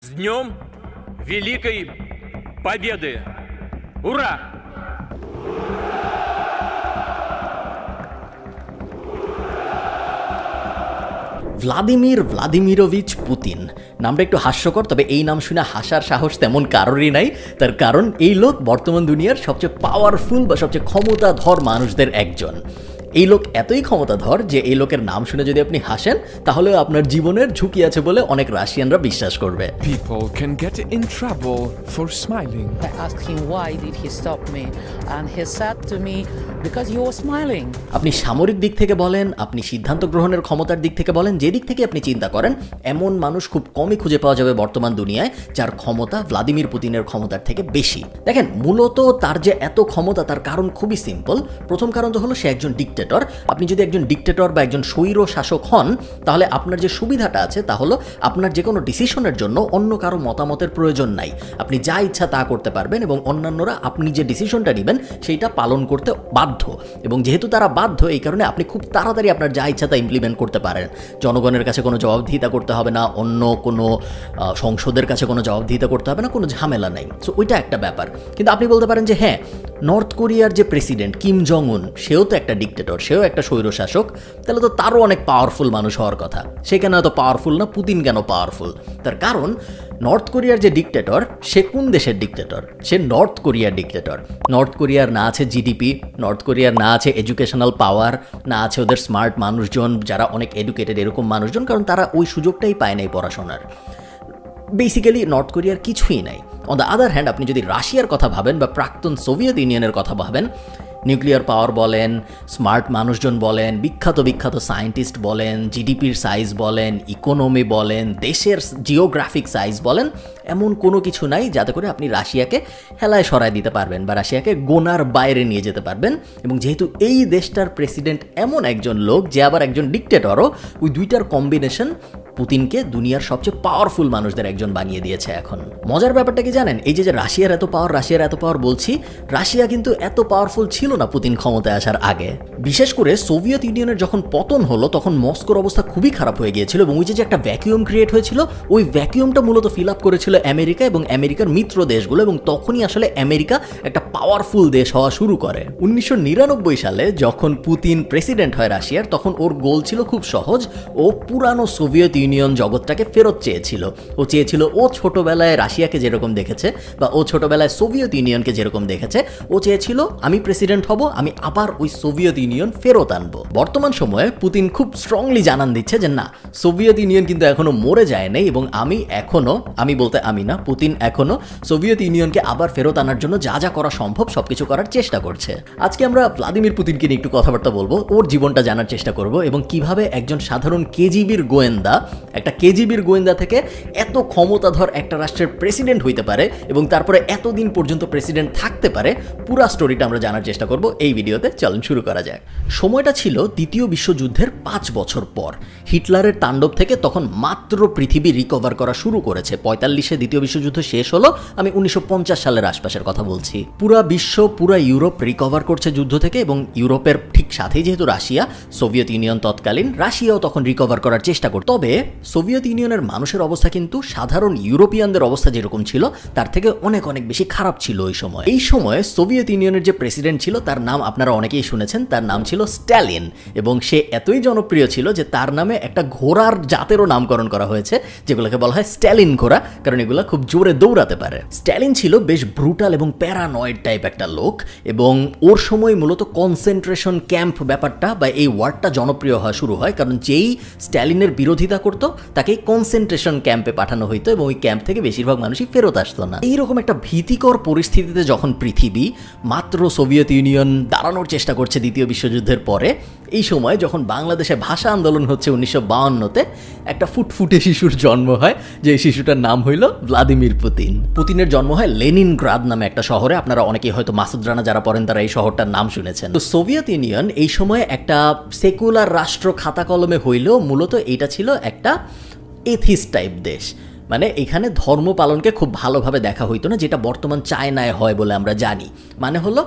С Днем Великой Победы! Ура! Vladimirovich Putin নামটা একটু হাস্যকর, তবে এই নাম শুনে হাসার সাহস তেমন কারোরই নাই। তার কারণ এই লোক বর্তমান দুনিয়ার সবচেয়ে পাওয়ারফুল বা সবচেয়ে ক্ষমতাধর মানুষদের একজন। এই লোক এতই ক্ষমতাধর যে এই লোকের নাম শুনে যদি আপনি হাসেন তাহলে আপনার জীবনের ঝুঁকি আছে বলে অনেক রাশিয়ানরা বিশ্বাস করবে। People can get in trouble for smiling. I asked him why did he stop me, and he said to me because you were smiling. আপনি সামরিক দিক থেকে বলেন, আপনি সিদ্ধান্ত গ্রহণের ক্ষমতার দিক থেকে বলেন, যে দিক থেকে আপনি চিন্তা করেন, এমন মানুষ খুব কমই খুঁজে পাওয়া যাবে বর্তমান দুনিয়ায় যার ক্ষমতা ভ্লাদিমির পুতিনের ক্ষমতার থেকে বেশি। দেখেন, মূলত তার যে এত ক্ষমতা তার কারণ খুবই সিম্পল। প্রথম কারণ তো হলো সে একজন ডিক্টেটর। আপনি যদি একজন ডিক্টেটর বা একজন স্বৈর শাসক হন তাহলে আপনার যে সুবিধাটা আছে তা হলো আপনার যে কোনো ডিসিশনের জন্য অন্য কারো মতামতের প্রয়োজন নাই। আপনি যা ইচ্ছা তা করতে পারবেন এবং অন্যান্যরা আপনি যে ডিসিশনটা নেবেন সেইটা পালন করতে বাধ্য। এবং যেহেতু তারা বাধ্য, এই কারণে আপনি খুব তাড়াতাড়ি আপনার যা ইচ্ছা তা ইমপ্লিমেন্ট করতে পারেন। জনগণের কাছে কোনো জবাবদিহিতা করতে হবে না, অন্য কোনো সংসদের কাছে কোনো জবাবদিহিতা করতে হবে না, কোনো ঝামেলা নাই। সো ওইটা একটা ব্যাপার। কিন্তু আপনি বলতে পারেন যে হ্যাঁ, নর্থ কোরিয়ার যে প্রেসিডেন্ট কিম জং উন, সেও তো একটা ডিক্টেটর, সেও একটা স্বৈরশাসক, তাহলে তো তারও অনেক পাওয়ারফুল মানুষ হওয়ার কথা। সে কেন এত পাওয়ারফুল না? পুতিন কেন পাওয়ারফুল? তার কারণ নর্থ কোরিয়ার যে ডিক্টেটর, সে কোন দেশের ডিক্টেটর? সে নর্থ কোরিয়ার ডিক্টেটর। নর্থ কোরিয়ার না আছে জিডিপি, নর্থ কোরিয়ার না আছে এডুকেশনাল পাওয়ার, না আছে ওদের স্মার্ট মানুষজন যারা অনেক এডুকেটেড, এরকম মানুষজন, কারণ তারা ওই সুযোগটাই পায় নাই পড়াশোনার। বেসিক্যালি নর্থ কোরিয়ার কিছুই নাই। অন দ্য আদার হ্যান্ড, আপনি যদি রাশিয়ার কথা ভাবেন বা প্রাক্তন সোভিয়েত ইউনিয়নের কথা ভাবেন, নিউক্লিয়ার পাওয়ার বলেন, স্মার্ট মানুষজন বলেন, বিখ্যাত বিখ্যাত সায়েন্টিস্ট বলেন, জিডিপির সাইজ বলেন, ইকোনমি বলেন, দেশের জিওগ্রাফিক সাইজ বলেন, এমন কোনো কিছু নাই যাতে করে আপনি রাশিয়াকে হেলায় সরায় দিতে পারবেন বা রাশিয়াকে গোনার বাইরে নিয়ে যেতে পারবেন। এবং যেহেতু এই দেশটার প্রেসিডেন্ট এমন একজন লোক যে আবার একজন ডিক্টেটরও, ওই দুইটার কম্বিনেশন পুতিনকে দুনিয়ার সবচেয়ে পাওয়ারফুল মানুষদের একজন বানিয়ে দিয়েছে এখন। মজার ব্যাপারটা কি জানেন? এই যে রাশিয়ার এত পাওয়ার বলছি, রাশিয়া কিন্তু এত পাওয়ারফুল ছিল না পুতিন ক্ষমতায় আসার আগে। বিশেষ করে সোভিয়েত ইউনিয়নের যখন পতন হলো তখন মস্কোর অবস্থা খুবই খারাপ হয়ে গিয়েছিল এবং ওই যে একটা ভ্যাকুয়াম ক্রিয়েট হয়েছিল, ওই ভ্যাকুয়ামটা মূলত ফিল আপ করেছিল আমেরিকা এবং আমেরিকার মিত্র দেশগুলো, এবং তখনই আসলে আমেরিকা একটা পাওয়ারফুল দেশ হওয়া শুরু করে। 1999 সালে যখন পুতিন প্রেসিডেন্ট হয় রাশিয়ার, তখন ওর গোল ছিল খুব সহজ। ও পুরানো সোভিয়েত ইউনিয়ন জগৎটাকে ফেরত চেয়েছিল। ও চেয়েছিল ও ছোটবেলায় রাশিয়াকে যেরকম দেখেছে বা ও ছোটবেলায় সোভিয়েত ইউনিয়নকে যেরকম দেখেছে, ও চেয়েছিল আমি প্রেসিডেন্ট হব, আমি আবার ওই সোভিয়েত ইউনিয়ন ফেরত আনবো। বর্তমান সময়ে পুতিন খুব স্ট্রংলি জানান দিচ্ছে যে না, সোভিয়েত ইউনিয়ন কিন্তু এখনো মরে যায় নাই এবং পুতিন এখনো সোভিয়েত ইউনিয়নকে আবার ফেরত আনার জন্য যা যা করা সম্ভব সবকিছু করার চেষ্টা করছে। আজকে আমরা ভ্লাদিমির পুতিনকে নিয়ে একটু কথাবার্তা বলবো, ওর জীবনটা জানার চেষ্টা করব এবং কিভাবে একজন সাধারণ কেজিবির গোয়েন্দা থেকে এত ক্ষমতাধর একটা রাষ্ট্রের প্রেসিডেন্ট হইতে পারে এবং তারপরে এতদিন পর্যন্ত প্রেসিডেন্ট থাকতে পারে, পুরো স্টোরিটা আমরা জানার চেষ্টা করব এই ভিডিওতে। চলুন শুরু করা যাক। সময়টা ছিল দ্বিতীয় বিশ্বযুদ্ধের 5 বছর পর। হিটলারের তাণ্ডব থেকে তখন মাত্র পৃথিবী রিকভার করা শুরু করেছে। 45-এ দ্বিতীয় বিশ্বযুদ্ধ শেষ হলো, আমি 1950 সালের আশপাশের কথা বলছি। পুরা ইউরোপ রিকভার করছে যুদ্ধ থেকে এবং ইউরোপের ঠিক সাথেই যেহেতু রাশিয়া, সোভিয়েত ইউনিয়ন তৎকালীন, রাশিয়াও তখন রিকভার করার চেষ্টা করত। তবে সোভিয়েত ইউনিয়নের মানুষের অবস্থা কিন্তু সাধারণ ইউরোপিয়ানদের অবস্থা যেরকম ছিল তার থেকে অনেক অনেক বেশি খারাপ ছিল ওই সময়। এই সময় সোভিয়েত ইউনিয়নের যে প্রেসিডেন্ট ছিল তার নাম আপনারা অনেকেই শুনেছেন, তার নাম ছিল স্ট্যালিন এবং সে এতই জনপ্রিয় ছিল যে তার নামে একটা ঘোড়ার জাতেরও নামকরণ করা হয়েছে, যেগুলোকে বলা হয় স্ট্যালিন ঘোড়া, কারণ এগুলো খুব জোরে দৌড়াতে পারে। স্ট্যালিন ছিল বেশ ব্রুটাল এবং প্যারানয়েড টাইপ একটা লোক এবং ওর সময় মূলত কনসেন্ট্রেশন ক্যাম্প ব্যাপারটা বা এই ওয়ার্ডটা জনপ্রিয় হওয়া শুরু হয়, কারণ যেই স্ট্যালিনের বিরোধিতা করতো তাকে কনসেন্ট্রেশন ক্যাম্পে পাঠানো হইতো এবং ওই ক্যাম্প থেকে বেশিরভাগ মানুষই ফেরত আসতো না। এইরকম একটা ভীতিকর পরিস্থিতিতে যখন পৃথিবী মাত্র সোভিয়েত ইউনিয়ন দাঁড়ানোর চেষ্টা করছে দ্বিতীয় বিশ্বযুদ্ধের পরে, এই সময় যখন বাংলাদেশে ভাষা আন্দোলন হচ্ছে 1952-তে, একটা ফুটফুটে শিশুর জন্ম হয়, যে শিশুটার নাম হইল ভ্লাদিমির পুতিন। পুতিনের জন্ম হয় লেনিনগ্রাদ নামে একটা শহরে। আপনারা অনেকেই হয়তো মাসুদ রানা যারা পড়েন তারা এই শহরটার নাম শুনেছেন। তো সোভিয়েত ইউনিয়ন এই সময় একটা সেকুলার রাষ্ট্র খাতা কলমে হইলেও মূলত এটা ছিল একটা এথিস্ট টাইপ দেশ। মানে এখানে ধর্ম পালনকে খুব ভালোভাবে দেখা হইতো না, যেটা বর্তমান চায়নায় হয় বলে আমরা জানি। মানে হলো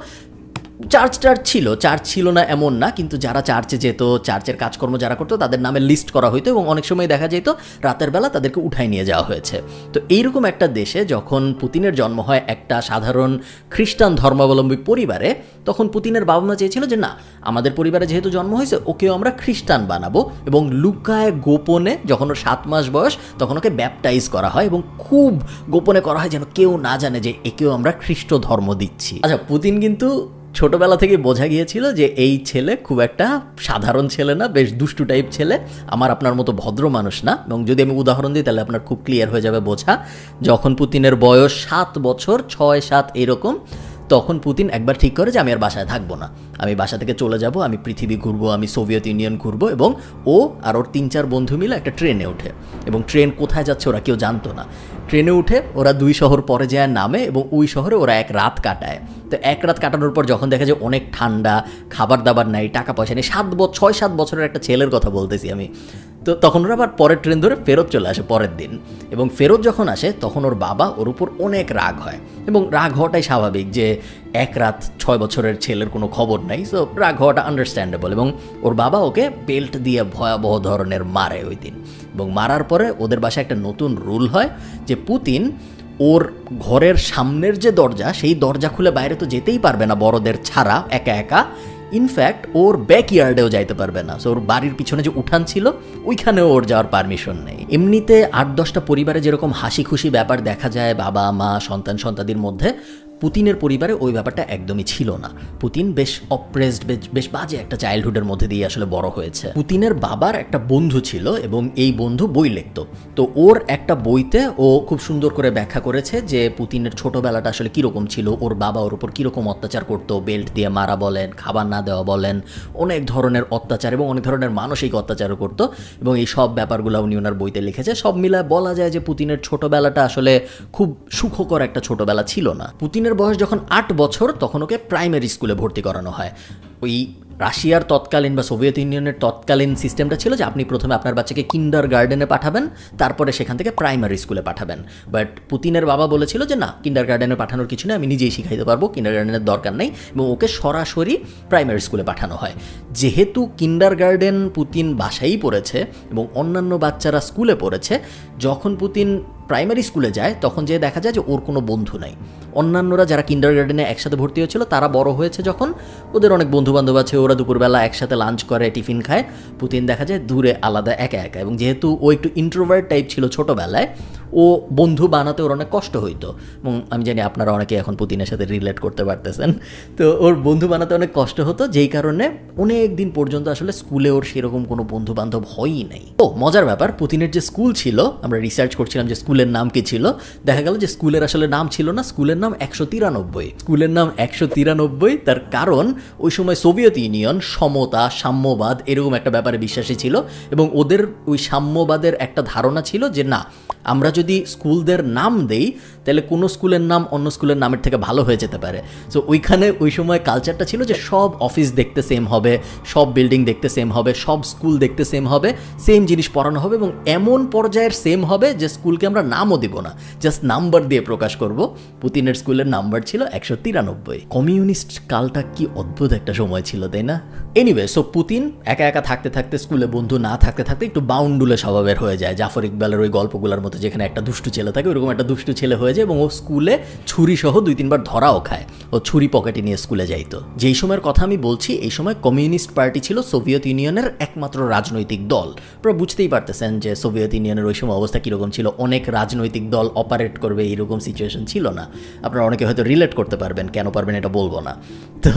চার্চ ছিল না এমন না, কিন্তু যারা চার্চে যেত, চার্চের কাজকর্ম যারা করতো তাদের নামে লিস্ট করা হইতো এবং অনেক সময় দেখা যেত রাতের বেলা তাদেরকে উঠাই নিয়ে যাওয়া হয়েছে। তো এইরকম একটা দেশে যখন পুতিনের জন্ম হয় একটা সাধারণ খ্রিস্টান ধর্মাবলম্বী পরিবারে, তখন পুতিনের বাবা মা চেয়েছিল যে না, আমাদের পরিবারে যেহেতু জন্ম হয়েছে ওকেও আমরা খ্রিস্টান বানাবো, এবং লুকায় গোপনে যখন ওর 7 মাস বয়স তখন ওকে ব্যাপটাইজ করা হয় এবং খুব গোপনে করা হয় যেন কেউ না জানে যে একেও আমরা খ্রিস্ট ধর্ম দিচ্ছি। আচ্ছা, পুতিন কিন্তু ছোটবেলা থেকে বোঝা গিয়েছিল যে এই ছেলে খুব একটা সাধারণ ছেলে না, বেশ দুষ্টু টাইপ ছেলে, আমার আপনার মতো ভদ্র মানুষ না। এবং যদি আমি উদাহরণ দিই তাহলে আপনার খুব ক্লিয়ার হয়ে যাবে বোঝা। যখন পুতিনের বয়স 7 বছর, 6-7 এরকম, তখন পুতিন একবার ঠিক করে যে আমি আর বাসায় থাকবো না, আমি বাসা থেকে চলে যাব, আমি পৃথিবী ঘুরবো, আমি সোভিয়েত ইউনিয়ন ঘুরবো। এবং ও আর ওর 3-4 বন্ধু মিলে একটা ট্রেনে ওঠে, এবং ট্রেন কোথায় যাচ্ছে ওরা কেউ জানতো না। ট্রেনে উঠে ওরা 2 শহর পরে যায় নামে, এবং ওই শহরে ওরা 1 রাত কাটায়। তো 1 রাত কাটানোর পর যখন দেখা যায় অনেক ঠান্ডা, খাবার দাবার নাই, টাকা পয়সা নেই, 6-7 বছরের একটা ছেলের কথা বলতেছি আমি, তো তখন ওরা আবার পরের ট্রেন ধরে ফেরত চলে আসে পরের দিন। এবং ফেরত যখন আসে তখন ওর বাবা ওর উপর অনেক রাগ হয়, এবং রাগ হওয়াটাই স্বাভাবিক, যে 1 রাত 6 বছরের ছেলের কোনো খবর নাই, সো রাগ হওয়াটা আন্ডারস্ট্যান্ডেবল। এবং ওর বাবা ওকে বেল্ট দিয়ে ভয়াবহ ধরনের মারে ওই দিন। এবং মারার পরে ওদের বাসায় একটা নতুন রুল হয় যে পুতিন ওর ঘরের সামনের যে দরজা, সেই দরজা খুলে বাইরে তো যেতেই পারবে না বড়দের ছাড়া একা একা, ইনফ্যাক্ট ওর ব্যাকইয়ার্ডেও যাইতে পারবে না। সো ওর বাড়ির পিছনে যে উঠান ছিল ওইখানেও ওর যাওয়ার পারমিশন নেই। এমনিতে 8-10টা পরিবারে যেরকম হাসি খুশি ব্যাপার দেখা যায় বাবা মা সন্তানদের মধ্যে, পুতিনের পরিবারে ওই ব্যাপারটা একদমই ছিল না। পুতিন বেশ অপ্রেসড, বেশ বাজে একটা চাইল্ডহুডের মধ্যে দিয়ে আসলে বড় হয়েছে। পুতিনের বাবার একটা বন্ধু ছিল এবং এই বন্ধু বই লিখত। তো ওর একটা বইতে ও খুব সুন্দর করে ব্যাখ্যা করেছে যে পুতিনের ছোটবেলাটা আসলে কীরকম ছিল, ওর বাবা ওর উপর কীরকম অত্যাচার করতো, বেল্ট দিয়ে মারা বলেন, খাবার না দেওয়া বলেন, অনেক ধরনের অত্যাচার এবং অনেক ধরনের মানসিক অত্যাচারও করতো। এবং এই সব ব্যাপারগুলো উনি ওনার বইতে লিখেছে। সব মিলায় বলা যায় যে পুতিনের ছোটবেলাটা আসলে খুব সুখকর একটা ছোটবেলা ছিল না। পুতিনের বয়স যখন 8 বছর তখন ওকে প্রাইমারি স্কুলে ভর্তি করানো হয়। ওই রাশিয়ার তৎকালীন বা সোভিয়েত ইউনিয়নের তৎকালীন সিস্টেমটা ছিল যে আপনি প্রথমে আপনার বাচ্চাকে কিন্ডার গার্ডেনে পাঠাবেন, তারপরে সেখান থেকে প্রাইমারি স্কুলে পাঠাবেন। বাট পুতিনের বাবা বলেছিল যে না, কিন্ডার গার্ডেনে পাঠানোর কিছু নেই, আমি নিজেই শিখাইতে পারবো, কিন্ডার গার্ডেনের দরকার নেই, এবং ওকে সরাসরি প্রাইমারি স্কুলে পাঠানো হয়। যেহেতু কিন্ডার গার্ডেন পুতিন বাসায়ই পড়েছে এবং অন্যান্য বাচ্চারা স্কুলে পড়েছে, যখন পুতিন প্রাইমারি স্কুলে যায় তখন যে দেখা যায় যে ওর কোনো বন্ধু নাই। অন্যান্যরা যারা কিন্ডার গার্ডেনে একসাথে ভর্তি হয়েছিল তারা বড় হয়েছে যখন, ওদের অনেক বন্ধু বান্ধব আছে, ওরা দুপুরবেলা একসাথে লাঞ্চ করে, টিফিন খায়। পুতিন দেখা যায় দূরে আলাদা একা একা, এবং যেহেতু ও একটু ইন্ট্রোভার্ট টাইপ ছিল ছোটোবেলায়, ও বন্ধু বানাতে ওর অনেক কষ্ট হইতো। এবং আমি জানি আপনারা অনেকে এখন পুতিনের সাথে রিলেট করতে পারতেছেন। তো ওর বন্ধু বানাতে অনেক কষ্ট হতো, যেই কারণে অনেক দিন পর্যন্ত আসলে স্কুলে ওর সেরকম কোনো বন্ধু বান্ধব হয়ই নাই। ও মজার ব্যাপার, পুতিনের যে স্কুল ছিল, আমরা রিসার্চ করছিলাম যে স্কুলের নাম কি ছিল, দেখা গেল যে স্কুলের আসলে নাম ছিল না, স্কুলের নাম 193। স্কুলের নাম 193, তার কারণ ওই সময় সোভিয়েত ইউনিয়ন সমতা, সাম্যবাদ এরকম একটা ব্যাপারে বিশ্বাসী ছিল, এবং ওদের ওই সাম্যবাদের একটা ধারণা ছিল যে না, আমরা যদি স্কুলদের নাম দেই তাহলে কোনো স্কুলের নাম অন্য স্কুলের নামের থেকে ভালো হয়ে যেতে পারে। সো ওইখানে ওই সময় কালচারটা ছিল যে সব অফিস দেখতে সেম হবে, সব বিল্ডিং দেখতে সেম হবে, সব স্কুল দেখতে সেম হবে, সেম জিনিস পড়ানো হবে, এবং এমন পর্যায়ের সেম হবে যে স্কুলকে আমরা নামও দিব না, জাস্ট নাম্বার দিয়ে প্রকাশ করব। পুতিনের স্কুলের নাম্বার ছিল 193। কমিউনিস্ট কালটা কি অদ্ভুত একটা সময় ছিল, তাই না? এনিওয়ে, সো পুতিন একা একা থাকতে থাকতে, স্কুলে বন্ধু না থাকতে থাকতে একটু বাউন্ডুলে স্বভাবের হয়ে যায়, জাফর ইকবালের ওই গল্পগুলোর মতো যেখানে একটা দুষ্টু ছেলে থাকে ওরকম একটা দুষ্টু ছেলে হয়ে যায়, এবং ও স্কুলে ছুরি সহ 2-3 বার ধরাও খায়। ও ছুরি পকেটে নিয়ে স্কুলে যাইতো। যেই সময়ের কথা আমি বলছি, এই সময় কমিউনিস্ট পার্টি ছিল সোভিয়েত ইউনিয়নের একমাত্র রাজনৈতিক দল। আপনারা বুঝতেই পারতেছেন যে সোভিয়েত ইউনিয়নের ওই সময় অবস্থা কীরকম ছিল, অনেক রাজনৈতিক দল অপারেট করবে এইরকম সিচুয়েশন ছিল না। আপনারা অনেকে হয়তো রিলেট করতে পারবেন, কেন পারবেন এটা বলবো না। তো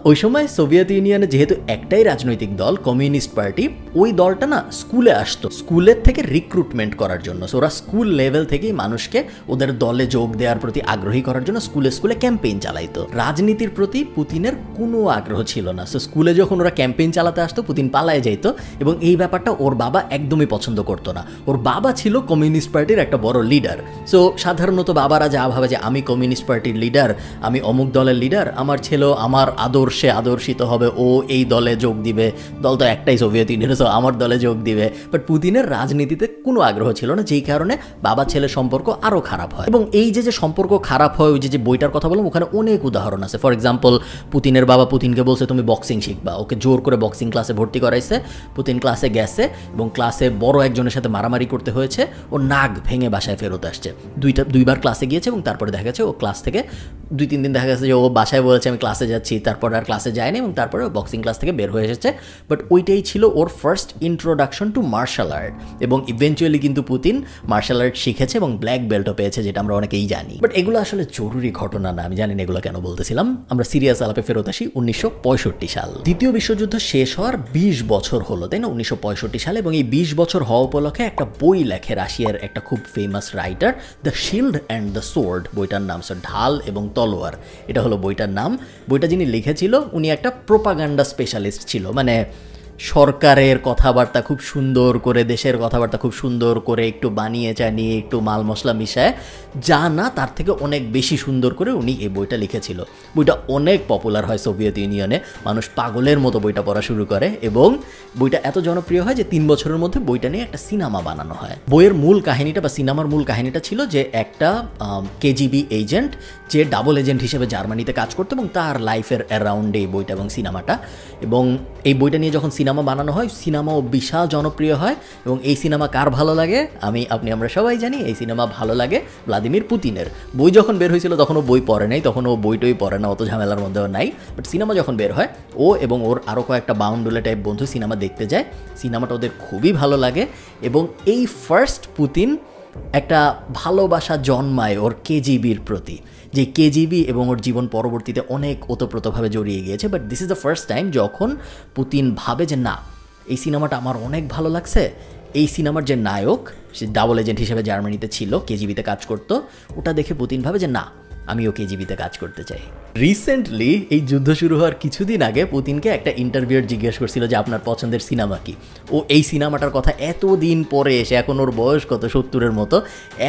ওই সময় সোভিয়েত ইউনিয়নে যেহেতু একটাই রাজনৈতিক দল, কমিউনিস্ট পার্টি, ওই দলটা না স্কুলে আসতো স্কুলের থেকে রিক্রুটমেন্ট করার জন্য। সো ওরা স্কুল লেভেল থেকেই মানুষকে ওদের দলে যোগ দেওয়ার প্রতি আগ্রহী করার জন্য স্কুলে স্কুলে ক্যাম্পেইন চালাইতো। রাজনীতির প্রতি পুতিনের কোনো আগ্রহ ছিল না। সো স্কুলে যখন ওরা ক্যাম্পেইন চালাতে আসতো পুতিন পালায়ে যাইতো, এবং এই ব্যাপারটা ওর বাবা একদমই পছন্দ করতো না। ওর বাবা ছিল কমিউনিস্ট পার্টির একটা বড় লিডার। সো সাধারণত বাবারা যা ভাবে যে আমি কমিউনিস্ট পার্টির লিডার, আমি অমুক দলের লিডার, আমার ছেলে আমার আদর্শে আদর্শিত হবে, ও এই দলে যোগ দিবে, দল তো একটাই সোভিয়েত ইউনিয়ন, সো আমার দলে যোগ দিবে। বাট পুতিনের রাজনীতিতে কোনো আগ্রহ ছিল না, যেই কারণে কারণে বাবা ছেলে সম্পর্ক আরও খারাপ হয়। এবং এই যে সম্পর্ক খারাপ হয়, ওই যে বইটার কথা বললাম, ওখানে অনেক উদাহরণ আছে। ফর এক্সাম্পল, পুতিনের বাবা পুতিনকে বলছে তুমি বক্সিং শিখবা, ওকে জোর করে বক্সিং ক্লাসে ভর্তি করাইছে, পুতিন ক্লাসে গেছে এবং ক্লাসে বড় একজনের সাথে মারামারি করতে হয়েছে, ও নাক ভেঙে বাসায় ফেরত আসছে। দুইবার ক্লাসে গিয়েছে এবং তারপরে দেখা গেছে ও ক্লাস থেকে 2-3 দিন দেখা গেছে যে ও বাসায় বলেছে আমি ক্লাসে যাচ্ছি, তারপর আর ক্লাসে যায়নি এবং তারপরে বক্সিং ক্লাস থেকে বের হয়ে এসেছে। বাট ওইটাই ছিল ওর first introduction to martial art এবং ইভেনচুয়ালি কিন্তু পুতিন মার্শাল আর্ট শিখেছে এবং ব্ল্যাক বেল্টও পেয়েছে, যেটা আমরা অনেকেই জানি। বাট এগুলো আসলে জরুরি ঘটনা না, আমি জানি না এগুলো কেন বলতেছিলাম। আমরা সিরিয়াস আলাপে ফেরত আসি 1965 সাল। দ্বিতীয় বিশ্বযুদ্ধ শেষ হওয়ার 20 বছর হলো, তাই না, 1965 সালে। এবং এই 20 বছর হওয়া উপলক্ষে একটা বই লেখে রাশিয়ার একটা খুব famous writer, the shield and the sword, বইটার নাম ঢাল এবং তলোয়ার, এটা হলো বইটার নাম। বইটা যিনি লিখেছিল উনি একটা প্রোপাগান্ডা স্পেশালিস্ট ছিল, মানে সরকারের কথাবার্তা খুব সুন্দর করে, দেশের কথাবার্তা খুব সুন্দর করে একটু বানিয়ে চানিয়ে একটু মাল মশলা মিশায়, যা না তার থেকে অনেক বেশি সুন্দর করে উনি এই বইটা লিখেছিল। বইটা অনেক পপুলার হয় সোভিয়েত ইউনিয়নে, মানুষ পাগলের মতো বইটা পড়া শুরু করে এবং বইটা এত জনপ্রিয় হয় যে 3 বছরের মধ্যে বইটা নিয়ে একটা সিনেমা বানানো হয়। বইয়ের মূল কাহিনীটা বা সিনেমার মূল কাহিনীটা ছিল যে একটা কেজিবি এজেন্ট যে ডাবল এজেন্ট হিসেবে জার্মানিতে কাজ করতো এবং তার লাইফের অ্যারাউন্ডে এই বইটা এবং সিনেমাটা। এবং এই বইটা নিয়ে যখন সিনেমা বানানো হয়, সিনেমাও বিশাল জনপ্রিয় হয়। এবং এই সিনেমা কার ভালো লাগে? আমরা সবাই জানি এই সিনেমা ভালো লাগে ভ্লাদিমির পুতিনের। বই যখন বের হয়েছিল তখন ও বই পড়ে নাই, তখন ও বইটই পড়ে না, অত ঝামেলার মধ্যেও নাই। বাট সিনেমা যখন বের হয়, ও এবং ওর আরও কয়েকটা বাউন্ডুলে টাইপ বন্ধু সিনেমা দেখতে যায়, সিনেমাটা ওদের খুবই ভালো লাগে এবং এই ফার্স্ট পুতিন একটা ভালোবাসা জন্মায় ওর কেজিবির প্রতি, যে কেজিবি এবং ওর জীবন পরবর্তীতে অনেক ওতপ্রোতভাবে জড়িয়ে গিয়েছে। But this is the first time যখন পুতিন ভাবে যে না, এই সিনেমাটা আমার অনেক ভালো লাগছে, এই সিনেমার যে নায়ক সে ডাবল এজেন্ট হিসেবে জার্মানিতে ছিল, কেজিবিতে কাজ করতো, ওটা দেখে পুতিন ভাবে যে না, আমিও কেজিবিতে কাজ করতে চাই। রিসেন্টলি এই যুদ্ধ শুরু হওয়ার কিছুদিন আগে পুতিনকে একটা ইন্টারভিউর জিজ্ঞেস করছিল যে আপনার পছন্দের সিনেমা কি। ও এই সিনেমাটার কথা এতদিন পরে এসে, এখন ওর বয়স কত 70-এর মতো,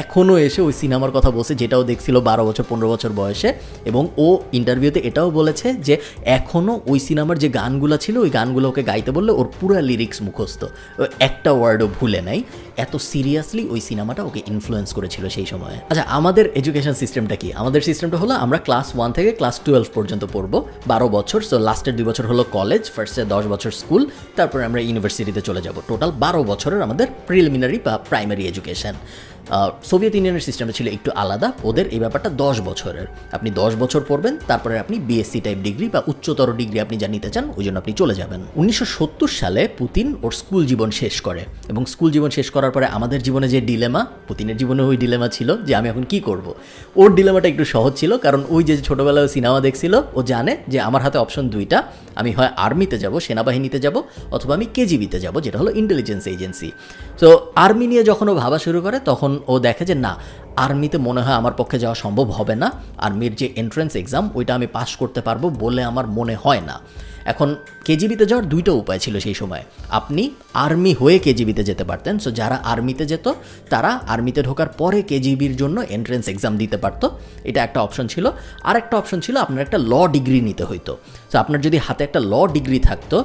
এখনও এসে ওই সিনেমার কথা বলছে যেটাও দেখছিল 12 বছর 15 বছর বয়সে। এবং ও ইন্টারভিউতে এটাও বলেছে যে এখনও ওই সিনেমার যে গানগুলো ছিল ওই গানগুলো ওকে গাইতে বললে ওর পুরো লিরিক্স মুখস্থ, একটা ওয়ার্ডও ভুলে নাই। এত সিরিয়াসলি ওই সিনেমাটা ওকে ইনফ্লুয়েন্স করেছিল সেই সময়ে। আচ্ছা, আমাদের এডুকেশন সিস্টেমটা কি? আমাদের সিস্টেমটা হলো আমরা ক্লাস 1 থেকে ক্লাস 12 পর্যন্ত পড়বো, 12 বছর। সো লাস্টের 2 বছর হলো কলেজ, ফার্স্টে 10 বছর স্কুল, তারপরে আমরা ইউনিভার্সিটিতে চলে যাব। টোটাল 12 বছরের আমাদের প্রিলিমিনারি বা প্রাইমারি এডুকেশন। সোভিয়েত ইউনিয়নের সিস্টেমটা ছিল একটু আলাদা, ওদের এই ব্যাপারটা 10 বছরের। আপনি 10 বছর পড়বেন, তারপরে আপনি বিএসসি টাইপ ডিগ্রি বা উচ্চতর ডিগ্রি আপনি যা নিতে চান ওই জন্য আপনি চলে যাবেন। 1970 সালে পুতিন ওর স্কুল জীবন শেষ করে এবং স্কুল জীবন শেষ করার পরে আমাদের জীবনে যে ডিলেমা, পুতিনের জীবনে ওই ডিলেমা ছিল যে আমি এখন কি করব। ওর ডিলেমাটা একটু সহজ ছিল, কারণ ওই যে ছোটোবেলায় সিনেমা দেখছিল, ও জানে যে আমার হাতে অপশন 2টা, আমি হয় আর্মিতে যাব, সেনাবাহিনীতে যাব, অথবা আমি কেজিবিতে যাব, যেটা হলো ইন্টেলিজেন্স এজেন্সি। সো আর্মি নিয়ে যখন ও ভাবা শুরু করে তখন ও দেখে যে না, আর্মিতে মনে হয় আমার পক্ষে যাওয়া সম্ভব হবে না, আর্মির যে এন্ট্রান্স এক্সাম ওইটা আমি পাস করতে পারবো বলে আমার মনে হয় না। এখন কেজিবিতে যাওয়ার 2টা উপায় ছিল সেই সময়। আপনি আর্মি হয়ে কেজিবিতে যেতে পারতেন, সো যারা আর্মিতে যেত তারা আর্মিতে ঢোকার পরে কেজিবির জন্য এন্ট্রান্স এক্সাম দিতে পারতো, এটা একটা অপশন ছিল। আর একটা অপশন ছিল আপনার একটা ল ডিগ্রি নিতে হইতো। সো আপনার যদি হাতে একটা ল ডিগ্রি থাকতো,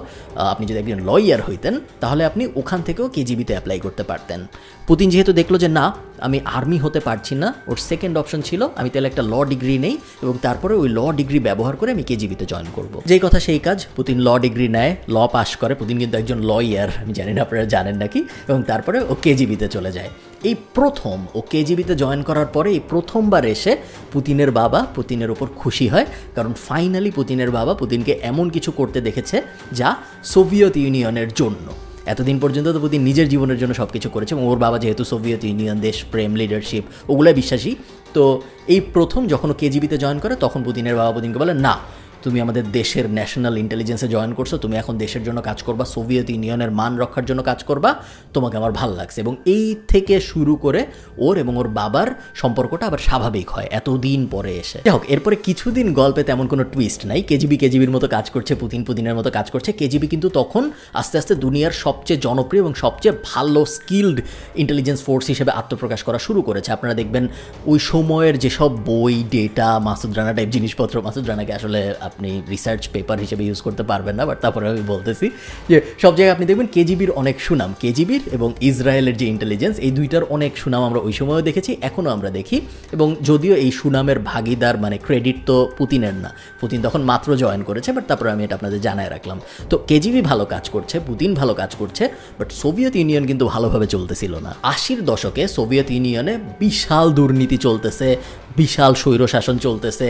আপনি যদি একজন লয়ার হইতেন, তাহলে আপনি ওখান থেকেও কেজিবিতে অ্যাপ্লাই করতে পারতেন। পুতিন যেহেতু দেখলো যে না, আমি আর্মি হতে পারছি না, ওর সেকেন্ড অপশন ছিল আমি তাহলে একটা ল ডিগ্রি নেই এবং তারপরে ওই ল ডিগ্রি ব্যবহার করে আমি কেজিবিতে জয়েন করব। যেই কথা সেই কাজ, পুতিন ল ডিগ্রি নেয়, ল পাস করে। পুতিন কিন্তু একজন লয়ার, আমি জানি না আপনারা জানেন নাকি। এবং তারপরে ও কেজিবিতে চলে যায়। এই প্রথম ও কেজিবিতে জয়েন করার পরে এই প্রথমবার এসে পুতিনের বাবা পুতিনের ওপর খুশি হয়, কারণ ফাইনালি পুতিনের বাবা পুতিনকে এমন কিছু করতে দেখেছে যা সোভিয়েত ইউনিয়নের জন্য। এতদিন পর্যন্ত তো পুতিন নিজের জীবনের জন্য সব কিছু করেছে এবং ওর বাবা যেহেতু সোভিয়েত ইউনিয়ন, দেশপ্রেম, লিডারশিপ ওগুলোই বিশ্বাসী। তো এই প্রথম যখন ও কেজিবিতে জয়েন করে তখন পুতিনের বাবা পুতিনকে বলে না, তুমি আমাদের দেশের ন্যাশনাল ইন্টেলিজেন্সে জয়েন করছো, তুমি এখন দেশের জন্য কাজ করবা, সোভিয়েত ইউনিয়নের মান রক্ষার জন্য কাজ করবা, তোমাকে আমার ভালো লাগছে। এবং এই থেকে শুরু করে ওর এবং ওর বাবার সম্পর্কটা আবার স্বাভাবিক হয় এতদিন পরে এসে। যাই হোক, এরপরে কিছুদিন গল্পে তেমন কোনো টুইস্ট নাই। কেজিবির মতো কাজ করছে, পুতিনের মতো কাজ করছে। কেজিবি কিন্তু তখন আস্তে আস্তে দুনিয়ার সবচেয়ে জনপ্রিয় এবং সবচেয়ে ভালো স্কিলড ইন্টেলিজেন্স ফোর্স হিসেবে আত্মপ্রকাশ করা শুরু করেছে। আপনারা দেখবেন ওই সময়ের যেসব বই, ডেটা, মাসুদ রানা টাইপ জিনিসপত্র, মাসুদ রানাকে আসলে আপনি রিসার্চ পেপার হিসেবে ইউজ করতে পারবেন না, বাট তারপরে আমি বলতেছি যে সব জায়গায় আপনি দেখবেন কেজিবির অনেক সুনাম, কেজিবির এবং ইসরায়েলের যে ইন্টেলিজেন্স এই দুইটার অনেক সুনাম আমরা ওই সময়ও দেখেছি, এখনও আমরা দেখি। এবং যদিও এই সুনামের ভাগিদার মানে ক্রেডিট তো পুতিনের না, পুতিন তখন মাত্র জয়েন করেছে, বাট তারপরে আমি এটা আপনাদের জানায় রাখলাম। তো কেজিবি ভালো কাজ করছে, পুতিন ভালো কাজ করছে, বাট সোভিয়েত ইউনিয়ন কিন্তু ভালোভাবে চলতেছিল না। 80-র দশকে সোভিয়েত ইউনিয়নে বিশাল দুর্নীতি চলতেছে, বিশাল স্বৈরশাসন চলতেছে,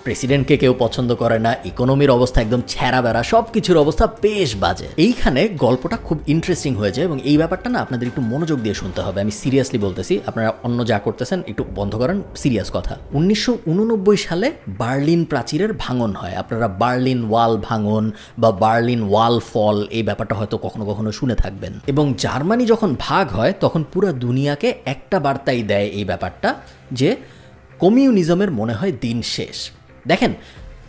প্রেসিডেন্টকে কেউ পছন্দ করে না, ইকোনমির অবস্থা একদম ছেঁড়া বেড়া, সব কিছুর অবস্থা বেশ বাজে। এইখানে গল্পটা খুব ইন্টারেস্টিং হয়েছে এবং এই ব্যাপারটা না আপনাদের একটু মনোযোগ দিয়ে শুনতে হবে, আমি সিরিয়াসলি বলতেছি, আপনারা অন্য যা করতেছেন একটু বন্ধ করেন, সিরিয়াস কথা। 1989 সালে বার্লিন প্রাচীরের ভাঙন হয়। আপনারা বার্লিন ওয়াল ভাঙন বা বার্লিন ওয়াল ফল এই ব্যাপারটা হয়তো কখনো কখনো শুনে থাকবেন। এবং জার্মানি যখন ভাগ হয় তখন পুরো দুনিয়াকে একটা বার্তাই দেয় এই ব্যাপারটা যে কমিউনিজমের মনে হয় দিন শেষ। দেখেন,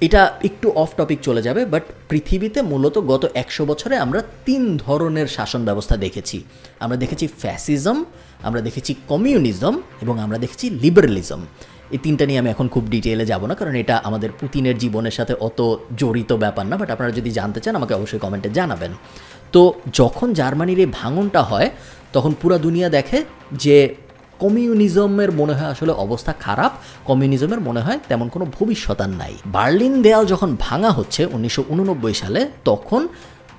এটা একটু অফ টপিক চলে যাবে, বাট পৃথিবীতে মূলত গত 100 বছরে আমরা 3 ধরনের শাসন ব্যবস্থা দেখেছি। আমরা দেখেছি ফ্যাসিজম, আমরা দেখেছি কমিউনিজম এবং আমরা দেখেছি লিবারেলিজম। এই তিনটা নিয়ে আমি এখন খুব ডিটেইলে যাব না, কারণ এটা আমাদের পুতিনের জীবনের সাথে অত জড়িত ব্যাপার না, বাট আপনারা যদি জানতে চান আমাকে অবশ্যই কমেন্টে জানাবেন। তো যখন জার্মানির এই ভাঙনটা হয় তখন পুরো দুনিয়া দেখে যে কমিউনিজমের মনে হয় আসলে অবস্থা খারাপ, কমিউনিজমের মনে হয় তেমন কোনো ভবিষ্যৎ আর নাই। বার্লিন দেয়াল যখন ভাঙা হচ্ছে 1989 সালে, তখন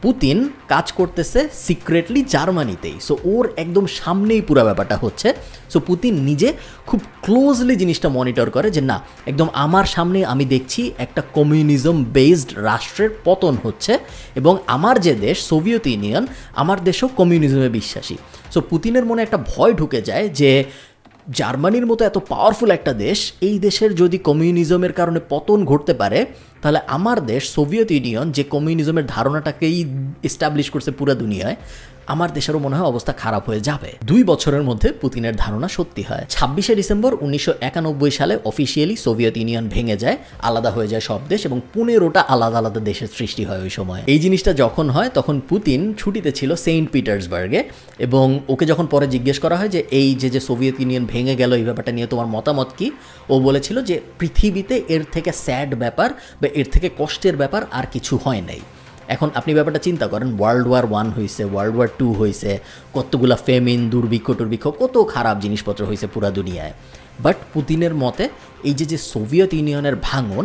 পুতিন কাজ করতেছে সিক্রেটলি জার্মানিতেই। সো ওর একদম সামনেই পুরো ব্যাপারটা হচ্ছে। সো পুতিন নিজে খুব ক্লোজলি জিনিসটা মনিটর করে যে না, একদম আমার সামনে আমি দেখছি একটা কমিউনিজম বেসড রাষ্ট্রের পতন হচ্ছে এবং আমার যে দেশ সোভিয়েত ইউনিয়ন, আমার দেশও কমিউনিজমে বিশ্বাসী। সো পুতিনের মনে একটা ভয় ঢুকে যায় যে জার্মানির মতো এত পাওয়ারফুল একটা দেশ, এই দেশের যদি কমিউনিজমের কারণে পতন ঘটতে পারে তাহলে আমার দেশ সোভিয়েত ইউনিয়ন যে কমিউনিজমের ধারণাটাকেই এস্টাবলিশ করছে পুরো দুনিয়ায়, আমার দেশেরও মনে হয় অবস্থা খারাপ হয়ে যাবে। 2 বছরের মধ্যে পুতিনের ধারণা সত্যি হয়। 26শে ডিসেম্বর 1991 সালে অফিসিয়ালি সোভিয়েত ইউনিয়ন ভেঙে যায়, আলাদা হয়ে যায় সব দেশ এবং 15টা আলাদা আলাদা দেশের সৃষ্টি হয় ওই সময়। এই জিনিসটা যখন হয় তখন পুতিন ছুটিতে ছিল সেন্ট পিটার্সবার্গে এবং ওকে যখন পরে জিজ্ঞেস করা হয় যে এই যে সোভিয়েত ইউনিয়ন ভেঙে গেল এই ব্যাপারটা নিয়ে তোমার মতামত কি, ও বলেছিল যে পৃথিবীতে এর থেকে স্যাড ব্যাপার বা এর থেকে কষ্টের ব্যাপার আর কিছু হয় নাই। এখন আপনি ব্যাপারটা চিন্তা করেন, World War I হয়েছে, World War II হয়েছে, কতগুলা ফেমিন, দুর্ভিক্ষ টুর্ভিক্ষ, কত খারাপ জিনিসপত্র হয়েছে পুরা দুনিয়ায়। বাট পুতিনের মতে এই যে সোভিয়েত ইউনিয়নের ভাঙন,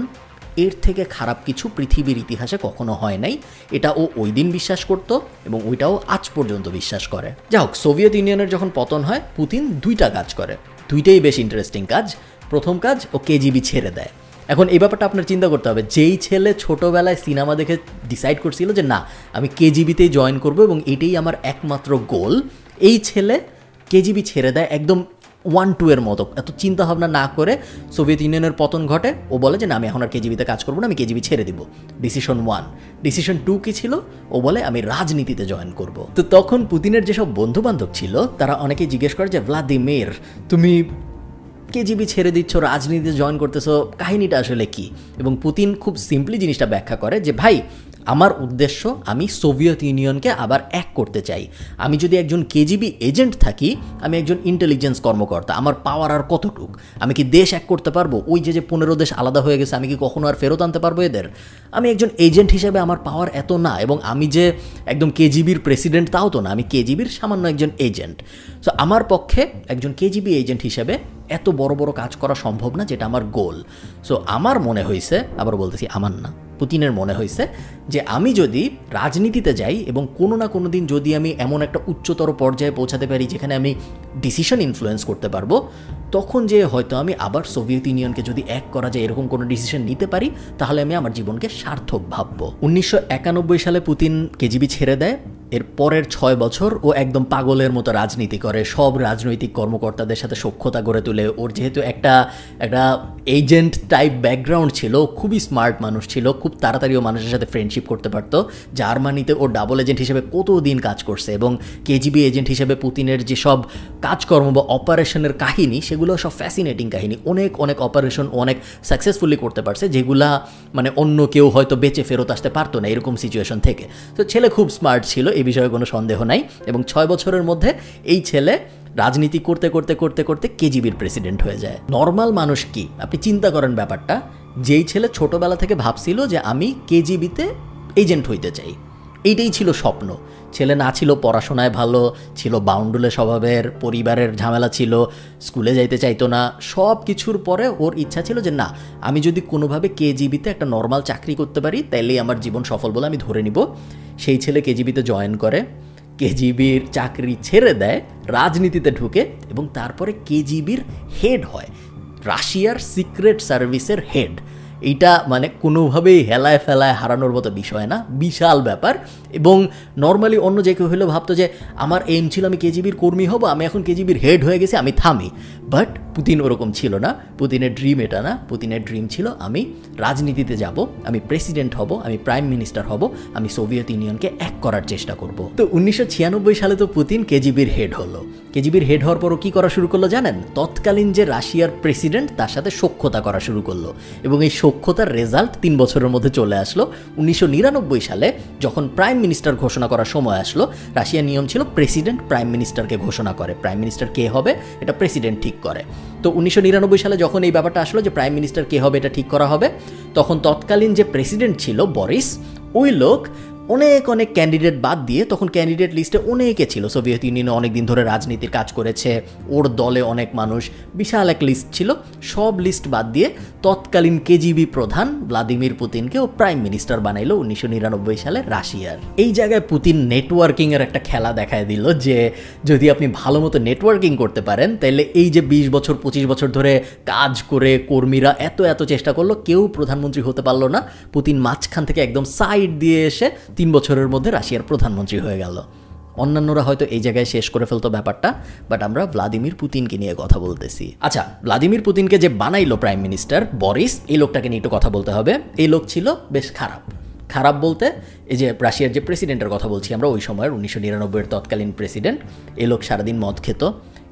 এর থেকে খারাপ কিছু পৃথিবীর ইতিহাসে কখনো হয় নাই। এটা ও ওই দিন বিশ্বাস করত এবং ওইটাও আজ পর্যন্ত বিশ্বাস করে। যাই হোক, সোভিয়েত ইউনিয়নের যখন পতন হয় পুতিন 2টা কাজ করে, 2টাই বেশ ইন্টারেস্টিং কাজ। প্রথম কাজ, ও কেজিবি ছেড়ে দেয়। এখন এই ব্যাপারটা আপনার চিন্তা করতে হবে, যেই ছেলে ছোটোবেলায় সিনেমা দেখে ডিসাইড করছিল যে না আমি কেজিবিতেই জয়েন করব এবং এটাই আমার একমাত্র গোল, এই ছেলে কেজিবি ছেড়ে দেয় একদম 1-2 এর মতো, এত চিন্তা ভাবনা না করে। সোভিয়েত ইউনিয়নের পতন ঘটে, ও বলে যে না আমি এখন আর কেজিবিতে কাজ করবো না, আমি কেজিবি ছেড়ে দিব। ডিসিশন 1। ডিসিশন 2 কি ছিল? ও বলে আমি রাজনীতিতে জয়েন করব। তো তখন পুতিনের যেসব বন্ধু বান্ধব ছিল তারা অনেকেই জিজ্ঞেস করে যে ভ্লাদিমির, তুমি কেজিবি ছেড়ে দিচ্ছ, রাজনীতিতে জয়েন করতেছো, কাহিনীটা আসলে কি? এবং পুতিন খুব সিম্পলি জিনিসটা ব্যাখ্যা করে যে ভাই, আমার উদ্দেশ্য আমি সোভিয়েত ইউনিয়নকে আবার এক করতে চাই। আমি যদি একজন কেজিবি এজেন্ট থাকি, আমি একজন ইন্টেলিজেন্স কর্মকর্তা, আমার পাওয়ার আর কতটুক? আমি কি দেশ এক করতে পারবো? ওই যে 15 দেশ আলাদা হয়ে গেছে, আমি কি কখনো আর ফেরত আনতে পারবো এদের? আমি একজন এজেন্ট হিসেবে আমার পাওয়ার এত না, এবং আমি যে একদম কেজিবির প্রেসিডেন্ট তাও তো না, আমি কেজিবির সামান্য একজন এজেন্ট। সো আমার পক্ষে একজন কেজিবি এজেন্ট হিসেবে এত বড় বড় কাজ করা সম্ভব না, যেটা আমার গোল। সো আমার মনে হয়েছে, আবার বলতেছি আমার না, পুতিনের মনে হয়েছে যে আমি যদি রাজনীতিতে যাই এবং কোনো না কোনো দিন যদি আমি এমন একটা উচ্চতর পর্যায়ে পৌঁছাতে পারি যেখানে আমি ডিসিশন ইনফ্লুয়েন্স করতে পারবো, তখন যে হয়তো আমি আবার সোভিয়েত ইউনিয়নকে যদি এক করা যায় এরকম কোনো ডিসিশন নিতে পারি, তাহলে আমি আমার জীবনকে সার্থক ভাববো। 1991 সালে পুতিন কেজিবি ছেড়ে দেয়। এর পরের 6 বছর ও একদম পাগলের মতো রাজনীতি করে, সব রাজনৈতিক কর্মকর্তাদের সাথে সখ্যতা গড়ে তোলে। ওর যেহেতু একটা এজেন্ট টাইপ ব্যাকগ্রাউন্ড ছিল, খুবই স্মার্ট মানুষ ছিল, খুব তাড়াতাড়িও মানুষের সাথে ফ্রেন্ডশিপ করতে পারতো। জার্মানিতে ও ডাবল এজেন্ট হিসেবে কতদিন কাজ করছে এবং কেজিবি এজেন্ট হিসেবে পুতিনের যে সব কাজকর্ম বা অপারেশনের কাহিনী, সেগুলো সব ফ্যাসিনেটিং কাহিনী। অনেক অনেক অপারেশন অনেক সাকসেসফুলি করতে পারছে, যেগুলা মানে অন্য কেউ হয়তো বেঁচে ফেরত আসতে পারতো না এরকম সিচুয়েশন থেকে। তো ছেলে খুব স্মার্ট ছিল, এই বিষয়ে কোনো সন্দেহ নাই। এবং 6 বছরের মধ্যে এই ছেলে রাজনীতি করতে করতে করতে করতে কেজিবির প্রেসিডেন্ট হয়ে যায়। নর্মাল মানুষ কি, আপনি চিন্তা করেন ব্যাপারটা, যেই ছেলে ছোটবেলা থেকে ভাবছিল যে আমি কেজিবিতে এজেন্ট হইতে চাই, এইটাই ছিল স্বপ্ন। ছেলে না ছিল পড়াশোনায় ভালো, ছিল বাউন্ডুলে স্বভাবের, পরিবারের ঝামেলা ছিল, স্কুলে যাইতে চাইতো না, সব কিছুর পরে ওর ইচ্ছা ছিল যে না, আমি যদি কোনোভাবে কেজিবিতে একটা নর্মাল চাকরি করতে পারি তাইলেই আমার জীবন সফল বলে আমি ধরে নিব। সেই ছেলে কেজিবিতে জয়েন করে, কেজিবির চাকরি ছেড়ে দেয়, রাজনীতিতে ঢুকে এবং তারপরে কেজিবির হেড হয়, রাশিয়ার সিক্রেট সার্ভিসের হেড। এইটা মানে কোনোভাবেই হেলায় ফেলায় হারানোর মতো বিষয় না, বিশাল ব্যাপার। এবং নর্মালি অন্য যে কেউ হলেও ভাবতো যে আমার এইম ছিল আমি কেজিবির কর্মী হব, আমি এখন কেজিবির হেড হয়ে গেছি, আমি থামি। বাট পুতিন ওরকম ছিল না, পুতিনের ড্রিম এটা না। পুতিনের ড্রিম ছিল আমি রাজনীতিতে যাব, আমি প্রেসিডেন্ট হব, আমি প্রাইম মিনিস্টার হব, আমি সোভিয়েত ইউনিয়নকে এক করার চেষ্টা করব। তো 1996 সালে তো পুতিন কেজিবির হেড হলো। কেজিবির হেড হওয়ার পরও কী করা শুরু করলো জানেন? তৎকালীন যে রাশিয়ার প্রেসিডেন্ট তার সাথে সখ্যতা করা শুরু করলো এবং এই সখ্যতার রেজাল্ট 3 বছরের মধ্যে চলে আসলো। 1999 সালে যখন প্রাইম মিনিস্টার ঘোষণা করার সময় আসলো, রাশিয়ার নিয়ম ছিল প্রেসিডেন্ট প্রাইম মিনিস্টারকে ঘোষণা করে, প্রাইম মিনিস্টার কে হবে এটা প্রেসিডেন্ট ঠিক করে। তো 1999 সালে যখন এই ব্যাপারটা আসলো যে প্রাইম মিনিস্টার কে হবে এটা ঠিক করা হবে, তখন তৎকালীন যে প্রেসিডেন্ট ছিল বরিস, ওই লোক অনেক ক্যান্ডিডেট বাদ দিয়ে, তখন ক্যান্ডিডেট লিস্টে অনেকে ছিল, সোভিয়েত ইউনিয়নে অনেক দিন ধরে রাজনীতির কাজ করেছে, ওর দলে অনেক মানুষ, বিশাল এক লিস্ট ছিল, সব লিস্ট বাদ দিয়ে তৎকালীন কেজিবি প্রধান ভ্লাদিমির পুতিনকে ও প্রাইম মিনিস্টার বানাইলো 1999 সালে রাশিয়ার। এই জায়গায় পুতিন নেটওয়ার্কিংয়ের একটা খেলা দেখায় দিল যে যদি আপনি ভালো মতো নেটওয়ার্কিং করতে পারেন তাহলে এই যে 20 বছর 25 বছর ধরে কাজ করে কর্মীরা এত চেষ্টা করলো, কেউ প্রধানমন্ত্রী হতে পারলো না, পুতিন মাঝখান থেকে একদম সাইড দিয়ে এসে 3 বছরের মধ্যে রাশিয়ার প্রধানমন্ত্রী হয়ে গেল। অন্যান্যরা হয়তো এই জায়গায় শেষ করে ফেলতো ব্যাপারটা, বাট আমরা ভ্লাদিমির পুতিনকে নিয়ে কথা বলতেছি। আচ্ছা, ভ্লাদিমির পুতিনকে যে বানাইলো প্রাইম মিনিস্টার বরিস, এই লোকটাকে নিয়ে একটু কথা বলতে হবে। এই লোক ছিল বেশ খারাপ বলতে এই যে রাশিয়ার যে প্রেসিডেন্টের কথা বলছি আমরা, ওই সময়ের 1999-এর তৎকালীন প্রেসিডেন্ট, এই লোক সারাদিন মদ খেত,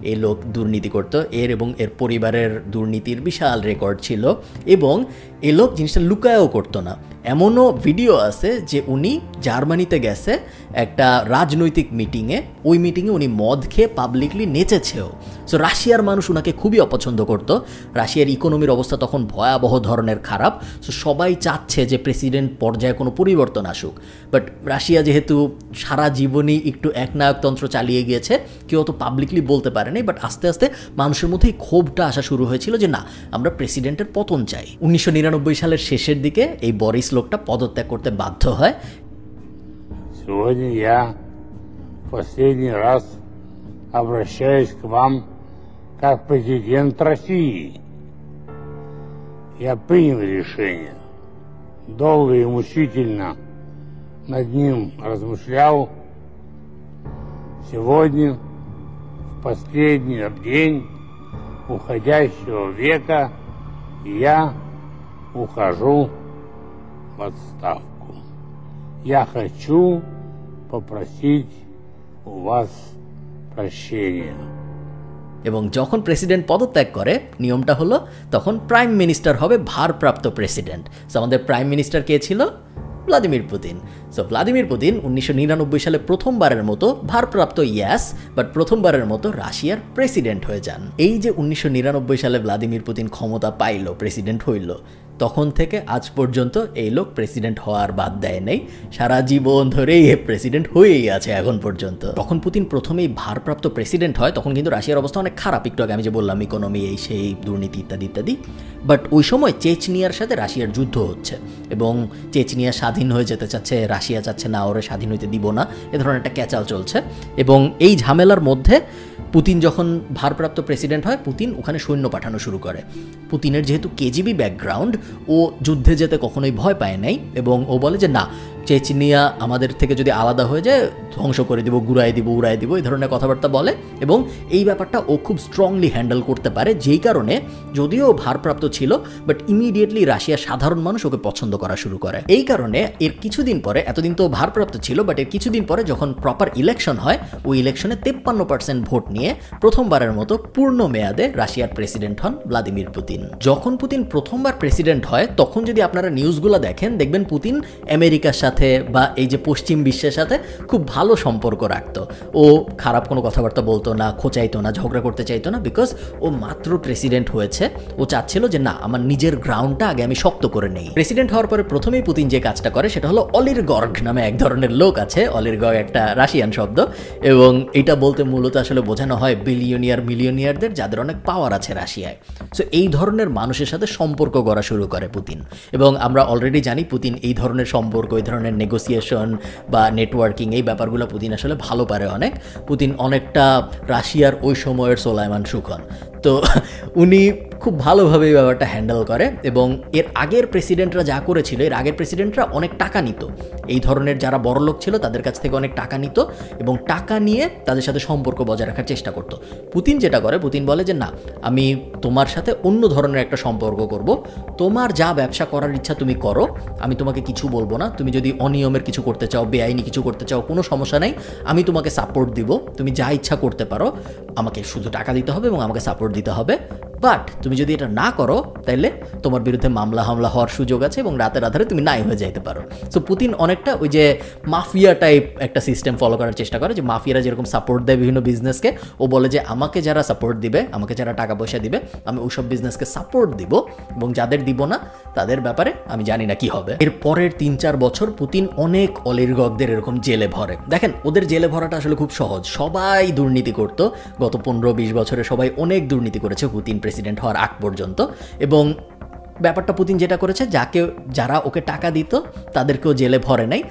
এই লোক দুর্নীতি করতো, এর এবং এর পরিবারের দুর্নীতির বিশাল রেকর্ড ছিল, এবং এই লোক জিনিসটা লুকায়ও করতো না। এমনও ভিডিও আছে যে উনি জার্মানিতে গেছে একটা রাজনৈতিক মিটিংয়ে, ওই মিটিংয়ে উনি মদ খেয়ে পাবলিকলি নেচেছেও। সো রাশিয়ার মানুষ ওনাকে খুবই অপছন্দ করত। রাশিয়ার ইকোনমির অবস্থা তখন ভয়াবহ ধরনের খারাপ, সো সবাই চাচ্ছে যে প্রেসিডেন্ট পর্যায়ে কোনো পরিবর্তন আসুক। বাট রাশিয়া যেহেতু সারা জীবনই একটু একনায়কতন্ত্র চালিয়ে গিয়েছে, কেউ তো পাবলিকলি বলতে পারেনি, বাট আস্তে আস্তে মানুষের মধ্যে এই ক্ষোভটা আসা শুরু হয়েছিল যে না, আমরা প্রেসিডেন্টের পতন চাই। 1999 সালের শেষের দিকে এই বরিস লোকটা পদত্যাগ করতে বাধ্য হয়। Сегодня я в последний раз обращаюсь к вам как президент России. Я принял решение, долго и мучительно над ним размышлял. Сегодня, в последний день уходящего века, я ухожу в отставку. Я хочу попросить у вас прощения. এবং যখন প্রেসিডেন্ট পদত্যাগ করে, নিয়মটা হলো তখন প্রাইম মিনিস্টার হবে ভারপ্রাপ্ত প্রেসিডেন্ট। সো আমাদের প্রাইম মিনিস্টার কে ছিল? Vladimir Putin. So Vladimir Putin 1999 সালে প্রথমবারের মতো ভারপ্রাপ্ত বাট প্রথমবারের মতো রাশিয়ার প্রেসিডেন্ট হয়ে যান। এই যে 1999 সালে ভ্লাদিমির পুতিন ক্ষমতা পাইল, প্রেসিডেন্ট হইল, তখন থেকে আজ পর্যন্ত এই লোক প্রেসিডেন্ট হওয়ার বাদ দেয় নাই, সারা জীবন ধরেই প্রেসিডেন্ট হয়েই আছে এখন পর্যন্ত। তখন পুতিন প্রথমেই ভারপ্রাপ্ত প্রেসিডেন্ট হয়, তখন কিন্তু রাশিয়ার অবস্থা অনেক খারাপ, একটু আগে আমি যে বললাম ইকোনমি এই সেই দুর্নীতি ইত্যাদি। বাট ওই সময় চেচনিয়ার সাথে রাশিয়ার যুদ্ধ হচ্ছে এবং চেচনিয়া স্বাধীন হয়ে যেতে চাচ্ছে, রাশিয়া চাচ্ছে না ওরা স্বাধীন হইতে দিব না, এ ধরনের একটা ক্যাচাল চলছে। এবং এই ঝামেলার মধ্যে পুতিন যখন ভারপ্রাপ্ত প্রেসিডেন্ট হয়, পুতিন ওখানে সৈন্য পাঠানো শুরু করে। পুতিনের যেহেতু কেজিবি ব্যাকগ্রাউন্ড, ও যুদ্ধে যেতে কখনোই ভয় পায় নাই এবং ও বলে যে না, চেচনিয়া আমাদের থেকে যদি আলাদা হয়ে যায় ধ্বংস করে দিব, উড়াই দিব, এই ধরনের কথাবার্তা বলে এবং এই ব্যাপারটা ও খুব স্ট্রংলি হ্যান্ডেল করতে পারে, যেই কারণে যদিও ভারপ্রাপ্ত ছিল বাট ইমিডিয়েটলি রাশিয়ার সাধারণ মানুষ ওকে পছন্দ করা শুরু করে। এই কারণে এর কিছুদিন পরে, এতদিন তো ভারপ্রাপ্ত ছিল, বাট এর কিছুদিন পরে যখন প্রপার ইলেকশন হয়, ওই ইলেকশনে 53% ভোট নিয়ে প্রথমবারের মতো পূর্ণ মেয়াদে রাশিয়ার প্রেসিডেন্ট হন ভ্লাদিমির পুতিন। যখন পুতিন প্রথমবার প্রেসিডেন্ট হয়, তখন যদি আপনারা নিউজগুলো দেখেন, দেখবেন পুতিন আমেরিকার সাথে সাথে বা এই যে পশ্চিম বিশ্বের সাথে খুব ভালো সম্পর্ক রাখতো। ও খারাপ কোনো কথাবার্তা বলতো না, খোঁচাইতো না, ঝগড়া করতে চাইতো না, বিকজ ও মাত্র প্রেসিডেন্ট হয়েছে। ও চাচ্ছিল যে না, আমার নিজের গ্রাউন্ডটা আগে আমি শক্ত করে নেই। প্রেসিডেন্ট হওয়ার পরে প্রথমেই পুতিন যে কাজটা করে সেটা হলো অলিগার্ক নামে এক ধরনের লোক আছে। অলিগার্ক একটা রাশিয়ান শব্দ, এবং এটা বলতে মূলত আসলে বোঝানো হয় বিলিয়নিয়ার মিলিয়নিয়ারদের যাদের অনেক পাওয়ার আছে রাশিয়ায়। সো এই ধরনের মানুষের সাথে সম্পর্ক গড়া শুরু করে পুতিন, এবং আমরা অলরেডি জানি পুতিন এই ধরনের সম্পর্ক, এই ধরনের নেগোসিয়েশন বা নেটওয়ার্কিং, এই ব্যাপারগুলো পুতিন আসলে ভালো পারে অনেক। পুতিন অনেকটা রাশিয়ার ওই সময়ের সোলাইমান সুখন। তো উনি খুব ভালোভাবে এই ব্যাপারটা হ্যান্ডেল করে, এবং এর আগের প্রেসিডেন্টরা যা করেছিল, এর আগের প্রেসিডেন্টরা অনেক টাকা নিত, এই ধরনের যারা বড়লোক ছিল তাদের কাছ থেকে অনেক টাকা নিত, এবং টাকা নিয়ে তাদের সাথে সম্পর্ক বজায় রাখার চেষ্টা করত। পুতিন যেটা করে, পুতিন বলে যে না, আমি তোমার সাথে অন্য ধরনের একটা সম্পর্ক করব, তোমার যা ব্যবসা করার ইচ্ছা তুমি করো, আমি তোমাকে কিছু বলবো না, তুমি যদি অনিয়মের কিছু করতে চাও, বেআইনি কিছু করতে চাও, কোনো সমস্যা নেই, আমি তোমাকে সাপোর্ট দিব, তুমি যা ইচ্ছা করতে পারো, আমাকে শুধু টাকা দিতে হবে এবং আমাকে সাপোর্ট দিতে হবে। বাট তুমি যদি এটা না করো তাহলে তোমার বিরুদ্ধে মামলা হামলা হওয়ার সুযোগ আছে এবং রাতের আধারে তুমি নাই হয়ে যাইতে পারো। সো পুতিন অনেকটা ওই যে মাফিয়া টাইপ একটা সিস্টেম ফলো করার চেষ্টা করে, যে মাফিয়ারা যেরকম সাপোর্ট দেয় বিভিন্ন বিজনেসকে, ও বলে যে আমাকে যারা সাপোর্ট দিবে, আমাকে যারা টাকা পয়সা দিবে, আমি ওইসব বিজনেসকে সাপোর্ট দিব, এবং যাদের দিব না তাদের ব্যাপারে আমি জানি না কি হবে। এর পরের 3-4 বছর পুতিন অনেক অলিগার্কদের এরকম জেলে ভরে। দেখেন, ওদের জেলে ভরাটা আসলে খুব সহজ, সবাই দুর্নীতি করত। গত 15-20 বছরে সবাই অনেক দুর্নীতি করেছে পুতিন প্রেসিডেন্ট হওয়ার আগ পর্যন্ত। এবং ব্যাপারটা পুতিন যেটা করেছে, যারা ওকে টাকা দিত তাদেরকেও জেলে ভরে নাই,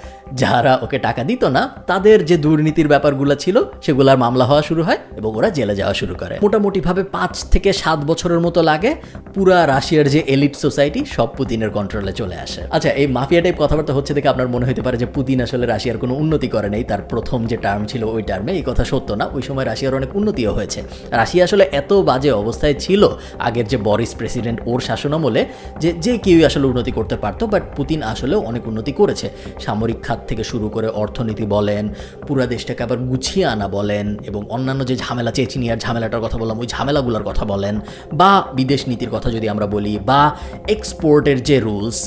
যারা ওকে টাকা দিত না তাদের যে দুর্নীতির ব্যাপারগুলো ছিল সেগুলোর মামলা হওয়া শুরু হয় এবং ওরা জেলে যাওয়া শুরু করে। মোটামুটিভাবে 5 থেকে 7 বছরের মতো লাগে, পুরা রাশিয়ার যে এলিট সোসাইটি সব পুতিনের কন্ট্রোলে চলে আসে। আচ্ছা, এই মাফিয়া টাইপ কথাবার্তা হচ্ছে দেখে আপনার মনে হতে পারে যে পুতিন আসলে রাশিয়ার কোনো উন্নতি করে নেই, তার প্রথম যে টার্ম ছিল ওই টার্মে। এই কথা সত্য না, ওই সময় রাশিয়ার অনেক উন্নতিও হয়েছে। রাশিয়া আসলে এত বাজে অবস্থায় ছিল আগের যে বরিস প্রেসিডেন্ট, ওর শাসনামলে, যে কেউই আসলে উন্নতি করতে পারতো। বাট পুতিন আসলেও অনেক উন্নতি করেছে, সামরিক খাত থেকে শুরু করে অর্থনীতি বলেন, পুরা দেশটাকে আবার গুছিয়ে আনা বলেন, এবং অন্যান্য যে ঝামেলা, চেচনিয়ার ঝামেলাটার কথা বললাম, ওই ঝামেলাগুলোর কথা বলেন, বা বিদেশ নীতির কথা যদি আমরা বলি, বা এক্সপোর্টের যে রুলস,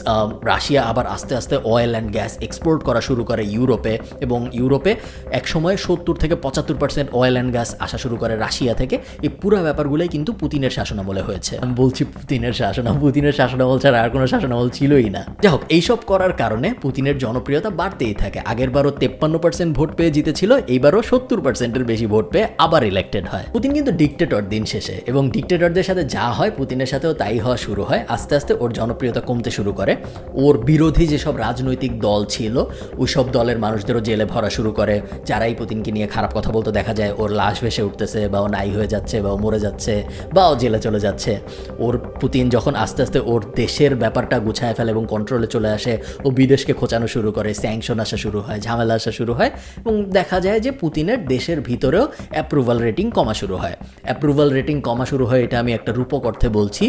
রাশিয়া আবার আস্তে আস্তে অয়েল অ্যান্ড গ্যাস এক্সপোর্ট করা শুরু করে ইউরোপে, এবং ইউরোপে একসময় 70 থেকে 75% অয়েল অ্যান্ড গ্যাস আসা শুরু করে রাশিয়া থেকে। এই পুরো ব্যাপারগুলোই কিন্তু পুতিনের শাসনামলে হয়েছে। আমি বলছি পুতিনের শাসনামল ছাড়া আর কোনো শাসনামল ছিলই না। যাই হোক, এইসব করার কারণে পুতিনের জনপ্রিয়তা বাড়তেই থাকে। আগেরবারও 53% ভোট পেয়ে জিতেছিল, এইবারও 70%-এর বেশি ভোট পেয়ে আবার ইলেক্টেড হয়। পুতিন কিন্তু ডিক্টেটর দিন শেষে, এবং ডিক্টেটরদের সাথে যা হয় পুতিনের সাথেও তাই হওয়া শুরু হয়। আস্তে আস্তে ওর জনপ্রিয়তা কমতে শুরু করে। ওর বিরোধী যেসব রাজনৈতিক দল ছিল ওই সব দলের মানুষদেরও জেলে ভরা শুরু করে। যারাই পুতিনকে নিয়ে খারাপ কথা বলতে দেখা যায়, ওর লাশ ভেসে উঠতেছে, বা ও নাই হয়ে যাচ্ছে, বা ও মরে যাচ্ছে, বা ও জেলে চলে যাচ্ছে। পুতিন যখন আস্তে আস্তে ওর দেশের ব্যাপারটা গুছায় ফেলে এবং কন্ট্রোলে চলে আসে, ও বিদেশকে খোঁচানো শুরু করে, স্যাংশন আসা শুরু হয়, ঝামেলা আসা শুরু হয়, এবং দেখা যায় যে পুতিনের দেশের ভিতরেও অ্যাপ্রুভাল রেটিং কমা শুরু হয়। এটা আমি একটা রূপক অর্থে বলছি।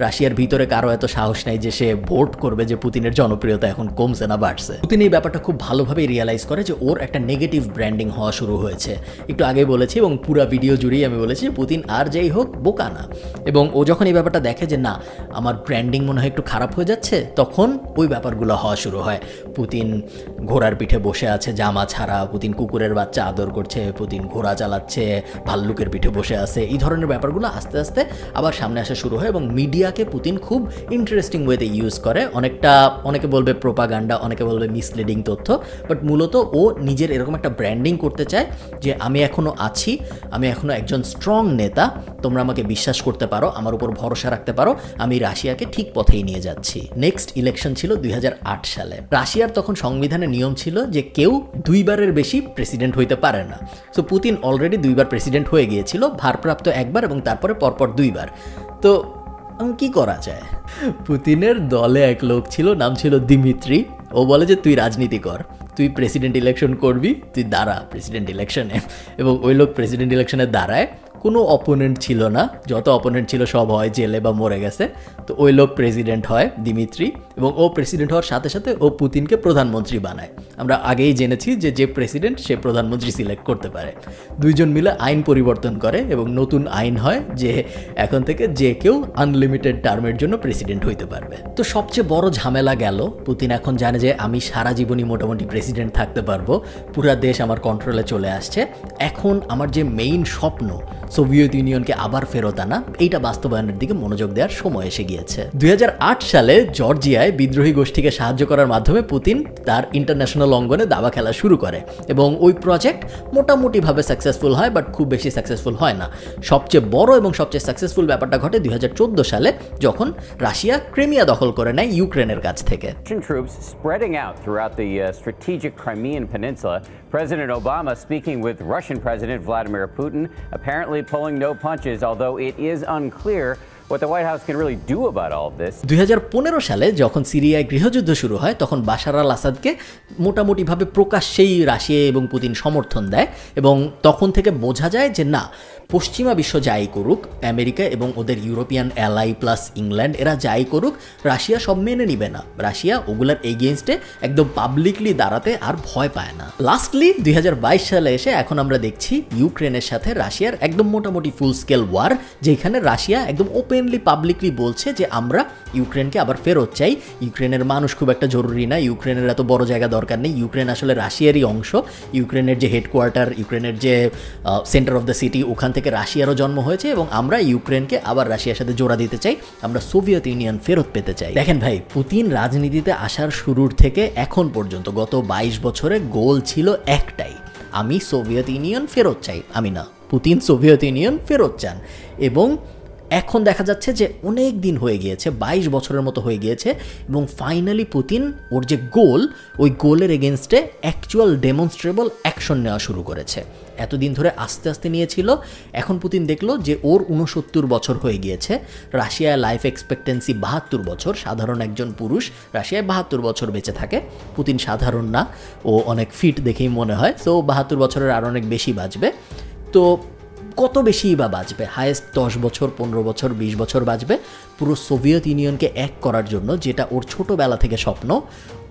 রাশিয়ার ভিতরে কারো এত সাহস নাই যে সে ভোট করবে যে পুতিনের জনপ্রিয়তা এখন কমছে না বাড়ছে। পুতিন এই ব্যাপারটা খুব ভালোভাবে রিয়েলাইজ করে যে ওর একটা নেগেটিভ ব্র্যান্ডিং হওয়া শুরু হয়েছে। একটু আগে বলেছি এবং পুরা ভিডিও জুড়েই আমি বলেছি যে পুতিন আর যাই হোক বোকা না, এবং ও যখন এই ব্যাপারটা দেখে যে না, আমার ব্র্যান্ডিং মনে হয় একটু খারাপ হয়ে যাচ্ছে, তখন ওই ব্যাপারগুলো হওয়া শুরু হয়। পুতিন ঘোড়ার পিঠে বসে আছে জামা ছাড়া, পুতিন কুকুরের বাচ্চা আদর করছে, পুতিন ঘোড়া চালাচ্ছে, ভাল্লুকের পিঠে বসে আছে, এই ধরনের ব্যাপারগুলো আস্তে আস্তে আবার সামনে আসা শুরু হয়। এবং মিডিয়াকে পুতিন খুব ইন্টারেস্টিং ওয়েতে ইউজ করে, অনেকে বলবে প্রোপাগান্ডা, অনেকে বলবে মিসলিডিং তথ্য, বাট মূলত ও নিজের এরকম একটা ব্র্যান্ডিং করতে চায় যে আমি এখনও আছি, আমি এখনও একজন স্ট্রং নেতা, তোমরা আমাকে বিশ্বাস করতে পারো, আমার উপর ভরসা রাখতে পারো, আমি রাশিয়াকে ঠিক পথেই নিয়ে যাচ্ছি। নেক্সট ইলেকশন ছিল 2008 সালে। রাশিয়ার তখন সংবিধানে নিয়ম ছিল যে কেউ 2 বারের বেশি প্রেসিডেন্ট হইতে পারে না। সো পুতিন অলরেডি 2 বার প্রেসিডেন্ট হয়ে গিয়েছিল, ভারপ্রাপ্ত 1 বার এবং তারপরে পরপর 2 বার। তো কি করা যায়? পুতিনের দলে এক লোক ছিল, নাম ছিল দিমিত্রি। ও বলে যে তুই রাজনীতি কর, তুই প্রেসিডেন্ট ইলেকশন করবি, তুই দাঁড়া প্রেসিডেন্ট ইলেকশনে। এবং ওই লোক প্রেসিডেন্ট ইলেকশনে দাঁড়ায়, কোনো অপোনেন্ট ছিল না, যত অপোনেন্ট ছিল সব হয় জেলে বা মরে গেছে। তো ওই লোক প্রেসিডেন্ট হয় দিমিত্রি, এবং ও প্রেসিডেন্ট হওয়ার সাথে সাথে ও পুতিনকে প্রধানমন্ত্রী বানায়। আমরা আগেই জেনেছি যে প্রেসিডেন্ট সে প্রধানমন্ত্রী সিলেক্ট করতে পারে। দুইজন মিলে আইন পরিবর্তন করে এবং নতুন আইন হয় যে এখন থেকে যে কেউ আনলিমিটেড টার্মের জন্য প্রেসিডেন্ট হইতে পারবে। তো সবচেয়ে বড় ঝামেলা গেল, পুতিন এখন জানে যে আমি সারা জীবনই মোটামুটি প্রেসিডেন্ট থাকতে পারবো, পুরা দেশ আমার কন্ট্রোলে চলে আসছে। এখন আমার যে মেইন স্বপ্ন সোভিয়েত ইউনিয়নকে আবার ফেরত আনা, এইটা বাস্তবায়নের দিকে মনোযোগ দেওয়ার সময় এসে গিয়েছে। 2008 সালে জর্জিয়ায় বিদ্রোহী গোষ্ঠীকে সাহায্য করার মাধ্যমে পুতিন তার ইন্টারন্যাশনাল অঙ্গনে দাবা খেলা শুরু করে এবং ওই প্রজেক্ট মোটামুটিভাবে সাকসেসফুল হয়, বাট খুব বেশি সাকসেসফুল হয় না। সবচেয়ে বড় এবং সবচেয়ে সাকসেসফুল ব্যাপারটা ঘটে 2014 সালে, যখন রাশিয়া ক্রিমিয়া দখল করে নেয় ইউক্রেনের কাছ থেকে। Russian troops spreading out throughout the strategic Crimean Peninsula. President Obama speaking with Russian President Vladimir Putin, apparently pulling no punches, although it is unclear what the White House can really do about all of this. 2015 সালে যখন সিরিয়ায় গৃহযুদ্ধ শুরু হয়, তখন বাশার আল আসাদকে মোটামুটিভাবে প্রকাশ্যেই Russia এবং Putin সমর্থন দেয়, এবং তখন থেকে বোঝা যায় যে না, পশ্চিমা বিশ্ব যাই করুক, আমেরিকা এবং ওদের ইউরোপিয়ান অ্যালাই প্লাস ইংল্যান্ড এরা যাই করুক, রাশিয়া সব মেনে নিবে না। রাশিয়া ওগুলার এগেনস্টে একদম পাবলিকলি দাঁড়াতে আর ভয় পায় না। লাস্টলি 2022 সালে এসে এখন আমরা দেখছি ইউক্রেনের সাথে রাশিয়ার একদম মোটামুটি ফুল স্কেল ওয়ার, যেখানে রাশিয়া একদম ওপেনলি পাবলিকলি বলছে যে আমরা ইউক্রেনকে আবার ফেরত চাই। ইউক্রেনের মানুষ খুব একটা জরুরি না, ইউক্রেনের এত বড় জায়গা দরকার নেই, ইউক্রেন আসলে রাশিয়ারই অংশ। ইউক্রেনের যে হেডকোয়ার্টার, ইউক্রেনের যে সেন্টার অফ দ্য সিটি, ওখান থেকে রাশিয়ারও জন্ম হয়েছে, এবং আমরা ইউক্রেনকে আবার রাশিয়ার সাথে জোড়া দিতে চাই, আমরা সোভিয়েত ইউনিয়ন ফেরত পেতে চাই। দেখেন ভাই, পুতিন রাজনীতিতে আসার শুরুর থেকে এখন পর্যন্ত গত 22 বছরে গোল ছিল একটাই, আমি সোভিয়েত ইউনিয়ন ফেরত চাই। আমি না, পুতিন সোভিয়েত ইউনিয়ন ফেরত চান। এবং এখন দেখা যাচ্ছে যে অনেক দিন হয়ে গিয়েছে, 22 বছরের মতো হয়ে গিয়েছে, এবং ফাইনালি পুতিন ওর যে গোল, ওই গোলের এগেনস্টে অ্যাকচুয়াল ডেমনস্ট্রেবল অ্যাকশন নেওয়া শুরু করেছে। এতদিন ধরে আস্তে আস্তে নিয়েছিল, এখন পুতিন দেখলো যে ওর 69 বছর হয়ে গিয়েছে, রাশিয়ায় লাইফ এক্সপেক্টেন্সি 72 বছর, সাধারণ একজন পুরুষ রাশিয়ায় 72 বছর বেঁচে থাকে। পুতিন সাধারণ না, ও অনেক ফিট দেখেই মনে হয়, সো 72 বছরের আর অনেক বেশি বাঁচবে। তো কত বেশিই বা বাঁচবে, হায়েস্ট 10 বছর, 15 বছর, 20 বছর বাঁচবে পুরো সোভিয়েত ইউনিয়নকে এক করার জন্য, যেটা ওর ছোটোবেলা থেকে স্বপ্ন।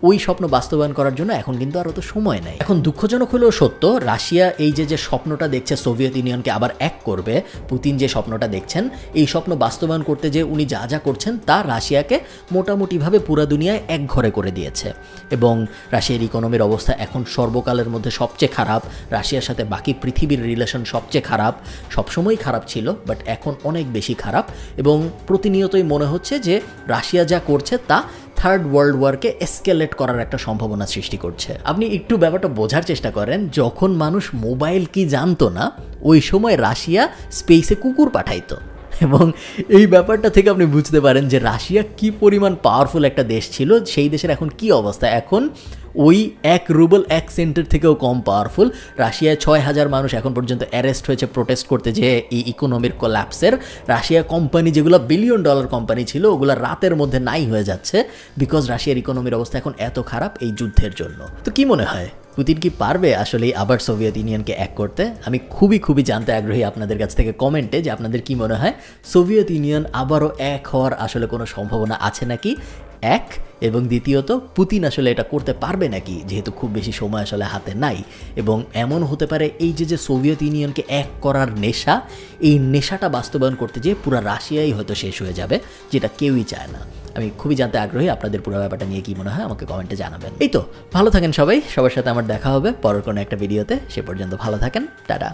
ওই স্বপ্ন বাস্তবায়ন করার জন্য এখন কিন্তু আর অত সময় নেই। এখন দুঃখজনক হলেও সত্য, রাশিয়া এই যে স্বপ্নটা দেখছে সোভিয়েত ইউনিয়নকে আবার এক করবে, পুতিন যে স্বপ্নটা দেখছেন, এই স্বপ্ন বাস্তবায়ন করতে যে উনি যা যা করছেন তা রাশিয়াকে মোটামুটিভাবে পুরা দুনিয়ায় এক ঘরে করে দিয়েছে। এবং রাশিয়ার ইকোনমির অবস্থা এখন সর্বকালের মধ্যে সবচেয়ে খারাপ, রাশিয়ার সাথে বাকি পৃথিবীর রিলেশন সবচেয়ে খারাপ, সবসময়ই খারাপ ছিল, বাট এখন অনেক বেশি খারাপ। এবং প্রতিনিয়তই মনে হচ্ছে যে রাশিয়া যা করছে তা থার্ড ওয়ার্ল্ড ওয়ারকে এসকেলেট করার একটা সম্ভাবনা সৃষ্টি করছে। আপনি একটু ব্যাপারটা বোঝার চেষ্টা করেন, যখন মানুষ মোবাইল কি জানতো না, ওই সময় রাশিয়া স্পেসে কুকুর পাঠাইতো, এবং এই ব্যাপারটা থেকে আপনি বুঝতে পারেন যে রাশিয়া কি পরিমাণ পাওয়ারফুল একটা দেশ ছিল। সেই দেশের এখন কি অবস্থা, এখন ওই 1 রুবল 1 সেন্টের থেকেও কম পাওয়ারফুল। রাশিয়ায় 6000 মানুষ এখন পর্যন্ত অ্যারেস্ট হয়েছে প্রোটেস্ট করতে, যে এই ইকোনমির কোল্যাপসের। রাশিয়া কোম্পানি যেগুলো বিলিয়ন ডলার কোম্পানি ছিল, ওগুলো রাতের মধ্যে নাই হয়ে যাচ্ছে, বিকজ রাশিয়ার ইকোনমির অবস্থা এখন এত খারাপ এই যুদ্ধের জন্য। তো কি মনে হয়, পুতিন কি পারবে আসলে আবার সোভিয়েত ইউনিয়নকে এক করতে? আমি খুবই জানতে আগ্রহী আপনাদের কাছ থেকে কমেন্টে, যে আপনাদের কি মনে হয় সোভিয়েত ইউনিয়ন আবারও এক হওয়ার আসলে কোনো সম্ভাবনা আছে নাকি? এক, এবং দ্বিতীয়ত পুতিন আসলে এটা করতে পারবে নাকি, যেহেতু খুব বেশি সময় আসলে হাতে নাই। এবং এমন হতে পারে এই যে সোভিয়েত ইউনিয়নকে এক করার নেশা, এই নেশাটা বাস্তবায়ন করতে যেয়ে পুরো রাশিয়াই হয়তো শেষ হয়ে যাবে, যেটা কেউই চায় না। আমি খুবই জানতে আগ্রহী, আপনাদের পুরো ব্যাপারটা নিয়ে কি মনে হয় আমাকে কমেন্টে জানাবেন। এই তো, ভালো থাকেন সবাই, সবার সাথে আমার দেখা হবে পরের কোনো একটা ভিডিওতে। সে পর্যন্ত ভালো থাকেন, টাটা।